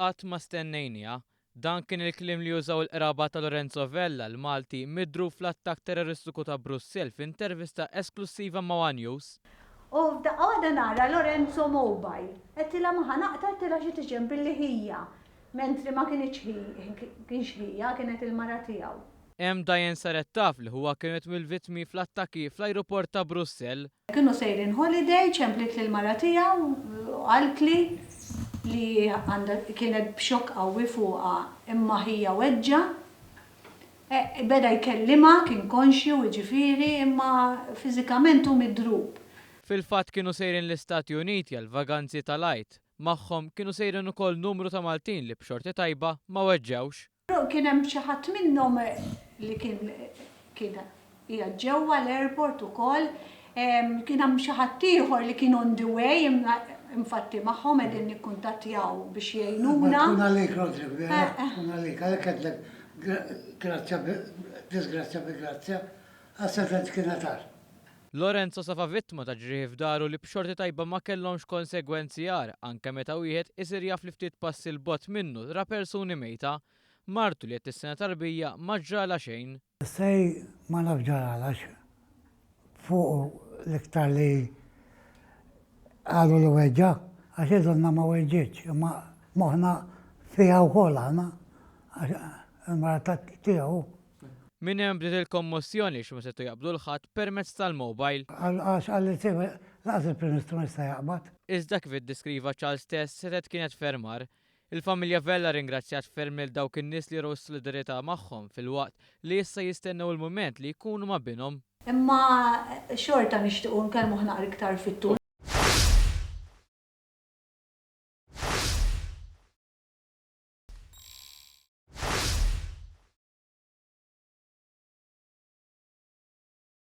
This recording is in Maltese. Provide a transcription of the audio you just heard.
qatt ma stennejniha. Dan kien il-kliem li jużaw il-qraba ta' Lorenzo Vella l-Malti midru fl-attakk terroristiku ta' Brussell f'intervista esklusiva ma' One News. U għada nara Lorenzo Mobile, għettila maħa naqta għettila xie tiġem billi ħija, mentri ma kienx ħija, kienet il-mara tijaw. Diane saret taf li huwa kienet mill-vittmi fl-attakki fl-ajruport ta' Brussell. Kienu sejrin holiday, ċemplit l-mara tijaw, għaltli li kienet bxok qawwi fuqa imma ħija weġġa. Beda jkellima, kien konxju, ġifiri, imma fizikament u midrub. Fil-fatt kienu sejrin l-Istati Uniti għal vaganzi tal-ajt. Magħhom kienu sejrin ukoll numru ta' Maltin li b'xorti tajba ma weġġewx. Kien hemm xi ħadd minnhom li kien hija ġewwa l-airport ukoll, kien hemm xi ħadd ieħor li kien on the way infatti magħhom qegħdin nikkuntattjaw biex jgħinuna. Kun għalik, Rodri, kun għalik, għalek għedlek grazzja, disgrazzja bi grazzja, għas-sefet kienet għar. Lorenzo safa vittma ta' ġrieħi f'daru li b'xorti tajba ma kellhomx konsegwenzi għar anke meta wieħed isir jaf li ftit passi l-bot minnu ra persuni mejta, martu li qed tissena tarbija ma ġrala xejn. Sej ma naf ġaralax fuq l-iktar li għalu li weġġa, għax idonna ma weġġiċ, imma moħna fija u ħolana, għax il-marata tijaw. Min hemm bdiet il-kommozzjoni x'ma settu jaqbdu l-ħadd permezz tal-mobile. Għax għalli tibi laqs il-Prim-Ministru nista' jaqbad. Iżda kif iddeskriva Charles stess setet kienet fermar. Il-familja Vella ringrazzjat ferm lil dawk in-nies li raw solidarità magħhom fil-waqt li issa jistennew il-mument li jkunu ma' binhom. Imma xorta nixtiequ nkellmu ħnaqra iktar fit-tul.